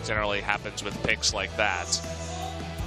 generally happens with picks like that.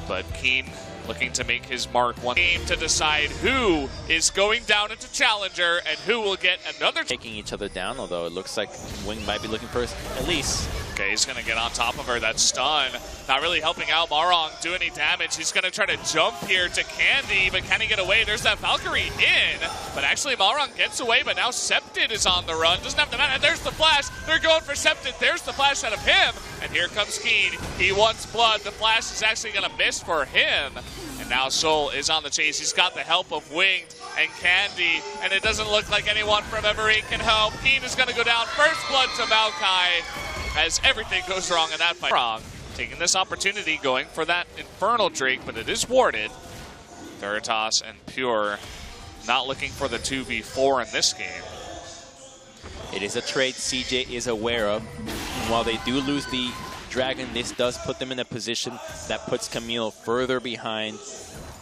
But Keen looking to make his mark. One game to decide who is going down into Challenger and who will get another. Taking each other down, although it looks like Wing might be looking for Elise. Okay, he's going to get on top of her. That stun not really helping out Marong do any damage. He's going to try to jump here to Candy, but can he get away? There's that Valkyrie in, but actually Marong gets away, but now Septid is on the run. Doesn't have the mana. There's the flash. They're going for Septid. There's the flash out of him, and here comes Keen. He wants blood. The flash is actually going to miss for him, and now Soul is on the chase. He's got the help of Winged and Candy, and it doesn't look like anyone from Ever8 can help. Keen is going to go down. First blood to Maokai, as everything goes wrong in that fight. Wrong, taking this opportunity, going for that Infernal Drake, but it is warded. Veritas and Pure not looking for the 2v4 in this game. It is a trade CJ is aware of. And while they do lose the Dragon, this does put them in a position that puts Camille further behind,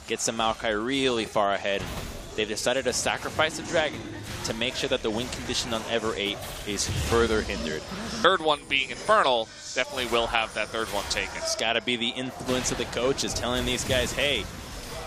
gets the Maokai really far ahead. They've decided to sacrifice the Dragon to make sure that the win condition on Ever8 is further hindered. Third one being Infernal, definitely will have that third one taken. It's got to be the influence of the coaches telling these guys, hey,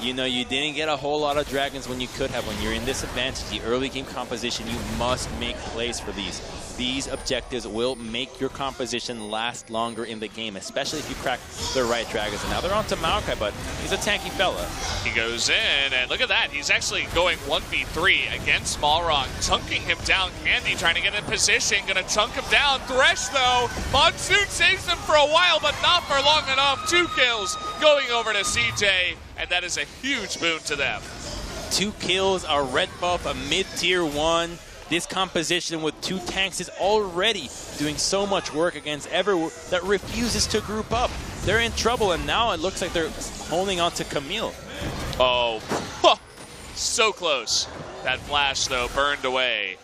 you know, you didn't get a whole lot of Dragons when you could have. When you're in this advantage, the early game composition, you must make plays for these. These objectives will make your composition last longer in the game, especially if you crack the right Dragons. And now they're on to Maokai, but he's a tanky fella. He goes in, and look at that. He's actually going 1v3 against Malrong, chunking him down. Candy trying to get in position, gonna chunk him down. Thresh, though, Monsoon saves him for a while, but not for long enough. 2 kills going over to CJ, and that is a huge boon to them. 2 kills, a red buff, a mid-tier 1. This composition with 2 tanks is already doing so much work against Ever that refuses to group up. They're in trouble, and now it looks like they're holding on to Camille. Oh, so close. That flash, though, burned away.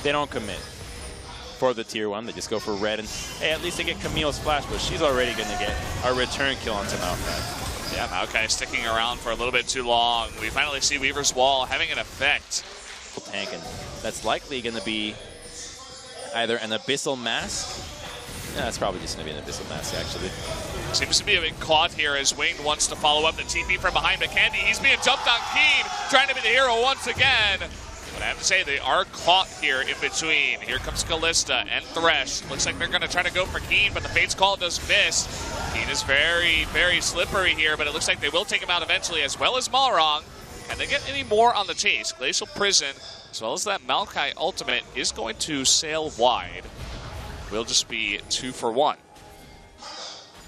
They don't commit for the tier 1. They just go for red, and hey, at least they get Camille's flash, but she's already going to get a return kill onto Maokai. Yeah, Maokai sticking around for a little bit too long. We finally see Weaver's Wall having an effect. Tank, and that's likely going to be either an Abyssal Mask. Yeah, that's probably just going to be an Abyssal Mask, actually. Seems to be a bit caught here as Wayne wants to follow up the TP from behind, but Candy, he's being jumped on Keen, trying to be the hero once again. But I have to say, they are caught here in between. Here comes Callista and Thresh. Looks like they're going to try to go for Keen, but the Fate's Call does miss. Keen is very, very slippery here, but it looks like they will take him out eventually, as well as Malrong. Can they get any more on the chase? Glacial Prison, as well as that Maokai ultimate, is going to sail wide. Will just be 2 for 1.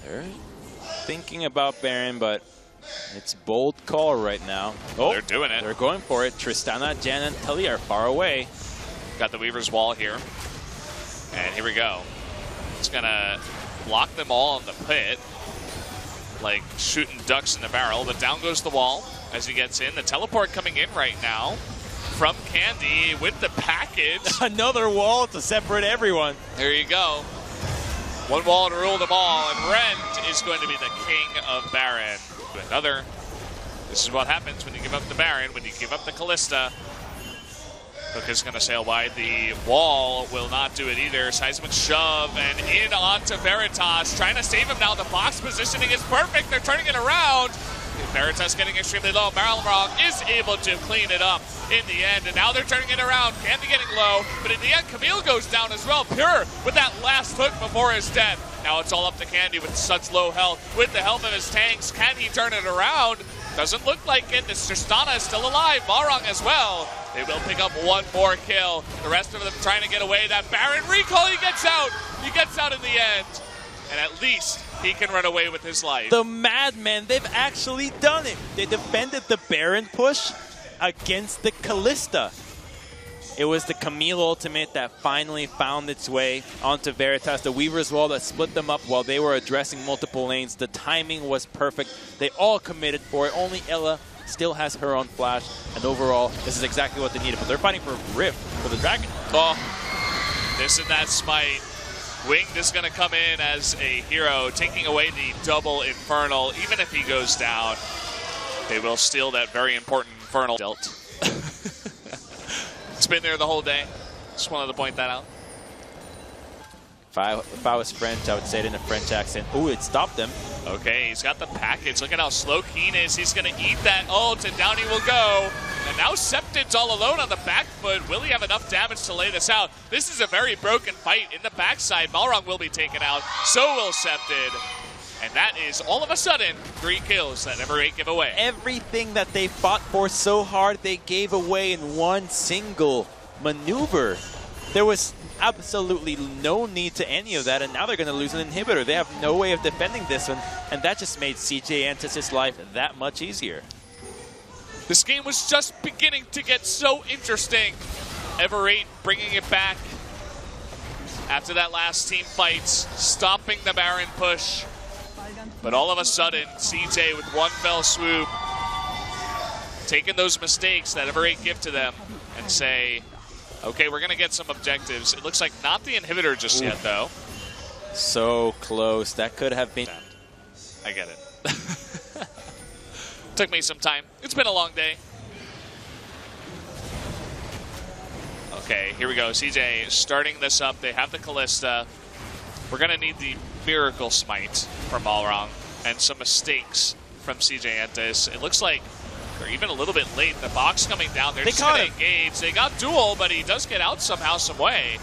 They're thinking about Baron, but it's bold call right now. Oh, they're doing it. They're going for it. Tristana, Jan, and Tali are far away. Got the Weaver's Wall here. And here we go. It's going to block them all in the pit, like shooting ducks in a barrel. But down goes the wall as he gets in. The teleport coming in right now from Candy with the package. Another wall to separate everyone. There you go. One wall to rule them all. And Rend is going to be the king of Baron. Another. This is what happens when you give up the Baron, when you give up the Callista. Hook is going to sail wide. The wall will not do it either. Seismic shove and in onto Veritas. Trying to save him now. The box positioning is perfect. They're turning it around. Veritas getting extremely low. Malrong is able to clean it up in the end. And now they're turning it around. Candy getting low. But in the end, Camille goes down as well. Pure with that last hook before his death. Now it's all up to Candy with such low health. With the help of his tanks, can he turn it around? Doesn't look like it. This Tristana is still alive. Marong as well. They will pick up one more kill. The rest of them trying to get away. That Baron recall, he gets out. He gets out in the end. And at least he can run away with his life. The Madmen, they've actually done it. They defended the Baron push against the Callista. It was the Camille ultimate that finally found its way onto Veritas. The Weaver's Wall that split them up while they were addressing multiple lanes. The timing was perfect. They all committed for it. Only Ella still has her own flash. And overall, this is exactly what they needed. But they're fighting for Rift for the Dragon. Oh, this and that smite. Winged is going to come in as a hero, taking away the double Infernal. Even if he goes down, they will steal that very important Infernal dealt. It's been there the whole day. Just wanted to point that out. If I was French, I would say it in a French accent. Ooh, it stopped him. Okay, he's got the package. Look at how slow Keen is. He's going to eat that ult, and down he will go. And now Septid's all alone on the back foot. Will he have enough damage to lay this out? This is a very broken fight in the backside. Malrang will be taken out. So will Septid. And that is, all of a sudden, 3 kills that Ever8 give away. Everything that they fought for so hard, they gave away in one single maneuver. There was absolutely no need to any of that, and now they're going to lose an inhibitor. They have no way of defending this one, and that just made CJ Entis' life that much easier. This game was just beginning to get so interesting. Ever8 bringing it back after that last team fight, stopping the Baron push. But all of a sudden, CJ with one fell swoop, taking those mistakes that Ever8 give to them and say, okay, we're going to get some objectives. It looks like not the inhibitor just yet, though. So close. That could have been... I get it. Took me some time. It's been a long day. Okay, here we go. CJ starting this up. They have the Callista. We're going to need the Miracle Smite from Malrang and some mistakes from CJ Entis. It looks like they're even a little bit late. The box coming down. They're just going to engage. They got Duel, but he does get out somehow, some way.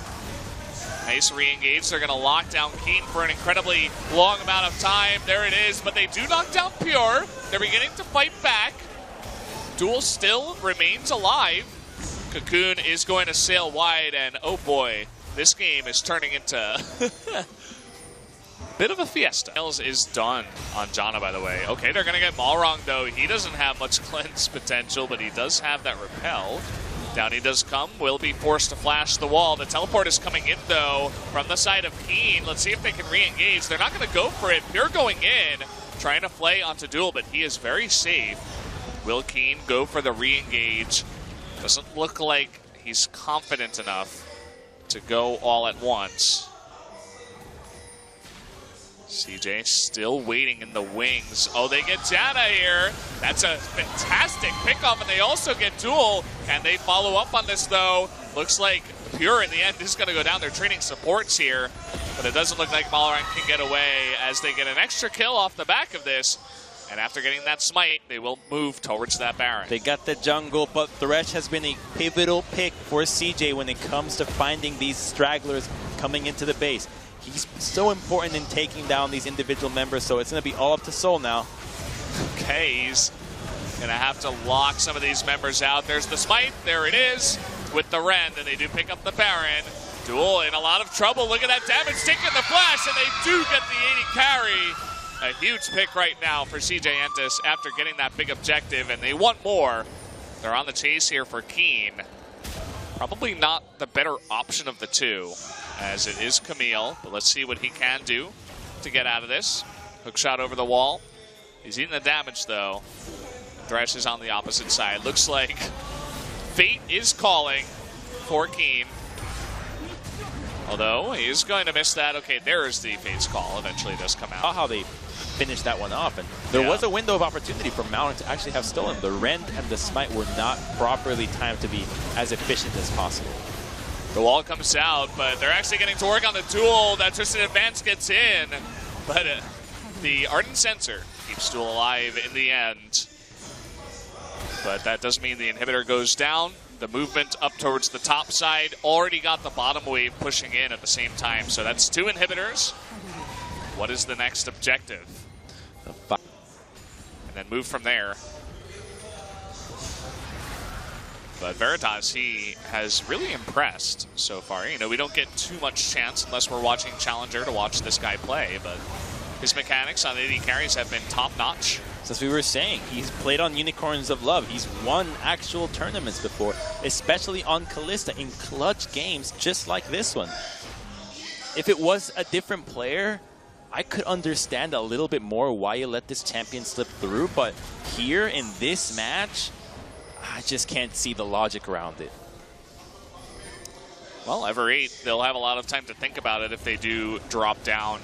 Nice re-engage. They're going to lock down Keen for an incredibly long amount of time. There it is, but they do knock down Pure. They're beginning to fight back. Duel still remains alive. Cocoon is going to sail wide, and oh boy, this game is turning into a bit of a fiesta. Is done on Janna, by the way. Okay, they're going to get Malrang, though. He doesn't have much cleanse potential, but he does have that repel. Down he does come. Will be forced to flash the wall. The teleport is coming in, though, from the side of Keen. Let's see if they can re-engage. They're not going to go for it. Pure going in, trying to play onto Duel, but he is very safe. Will Keen go for the re-engage? Doesn't look like he's confident enough to go all at once. CJ still waiting in the wings. Oh, they get Janna here. That's a fantastic pickoff, and they also get Duel, and they follow up on this, though. Looks like Pure in the end is going to go down. They're trading supports here, but it doesn't look like Malrang can get away as they get an extra kill off the back of this. And after getting that smite, they will move towards that Baron. They got the jungle, but Thresh has been a pivotal pick for CJ when it comes to finding these stragglers coming into the base. He's so important in taking down these individual members, so it's going to be all up to Soul now. Okay, he's going to have to lock some of these members out. There's the smite. There it is with the Rend, and they do pick up the Baron. Duel in a lot of trouble. Look at that damage taking the flash, and they do get the 80 carry. A huge pick right now for CJ Entis after getting that big objective, and they want more. They're on the chase here for Keen. Probably not the better option of the two, as it is Camille, but let's see what he can do to get out of this. Hook shot over the wall. He's eating the damage, though. Thresh is on the opposite side. Looks like fate is calling for Keen. Although, he is going to miss that. Okay, there is the fate's call. Eventually it does come out. How they finished that one off, and there was a window of opportunity for Malrang to actually have stolen. The Rend and the Smite were not properly timed to be as efficient as possible. The wall comes out, but they're actually getting to work on the Duel. That Tristan Advance gets in, but the Ardent Sensor keeps Duel alive in the end. But that does mean the inhibitor goes down. The movement up towards the top side already got the bottom wave pushing in at the same time. So that's 2 inhibitors. What is the next objective? And then move from there. But Veritas, he has really impressed so far. You know, we don't get too much chance unless we're watching Challenger to watch this guy play, but his mechanics on AD carries have been top-notch. As we were saying, he's played on Unicorns of Love. He's won actual tournaments before, especially on Callista in clutch games just like this one. If it was a different player, I could understand a little bit more why you let this champion slip through, but here in this match, I just can't see the logic around it. Well, Ever8, they'll have a lot of time to think about it if they do drop down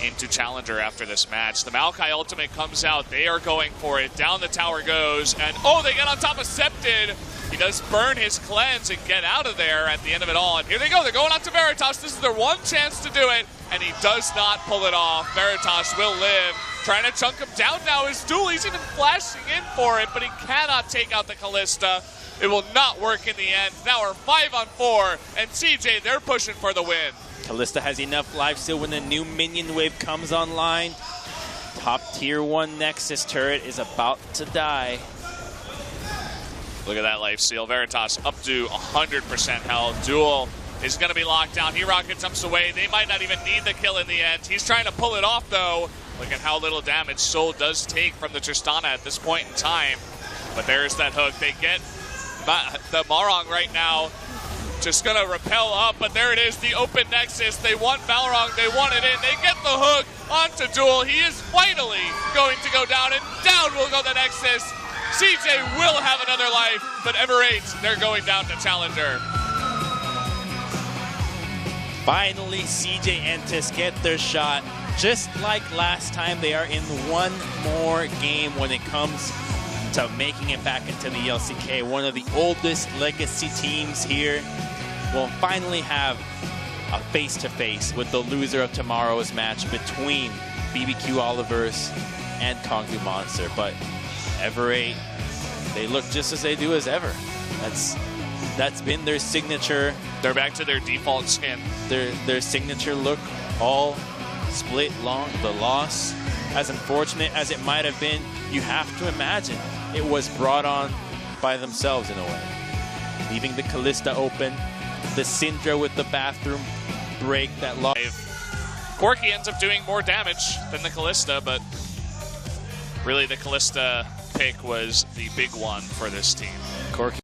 into Challenger after this match. The Maokai ultimate comes out. They are going for it. Down the tower goes, and oh, they get on top of Septid. He does burn his cleanse and get out of there at the end of it all. And here they go. They're going out to Veritas. This is their one chance to do it, and he does not pull it off. Veritas will live. Trying to chunk him down now is Duel. He's even flashing in for it, but he cannot take out the Kalista. It will not work in the end. Now we're 5 on 4, and CJ, they're pushing for the win. Kalista has enough life still when the new minion wave comes online. Top tier 1 Nexus turret is about to die. Look at that lifesteal. Veritas up to 100% health. Duel is going to be locked down. He-Rocket jumps away. They might not even need the kill in the end. He's trying to pull it off, though. Look at how little damage Soul does take from the Tristana at this point in time. But there's that hook. They get the Marong right now. Just going to repel up, but there it is, the open Nexus. They want Balrog, they want it in. They get the hook onto Duel. He is finally going to go down, and down will go the Nexus. CJ will have another life, but Ever8, they're going down to Challenger. Finally, CJ and Tis get their shot. Just like last time, they are in one more game when it comes to making it back into the LCK. One of the oldest legacy teams here will finally have a face-to-face with the loser of tomorrow's match between BBQ Olivers and Kongbu Monster. But Ever8, they look just as they do as ever. That's been their signature. They're back to their default skin. Their signature look, all split long. The loss, as unfortunate as it might have been, you have to imagine it was brought on by themselves in a way. Leaving the Kalista open, the Syndra with the bathroom break that loss. Corki ends up doing more damage than the Kalista, but really the Kalista pick was the big one for this team. Corki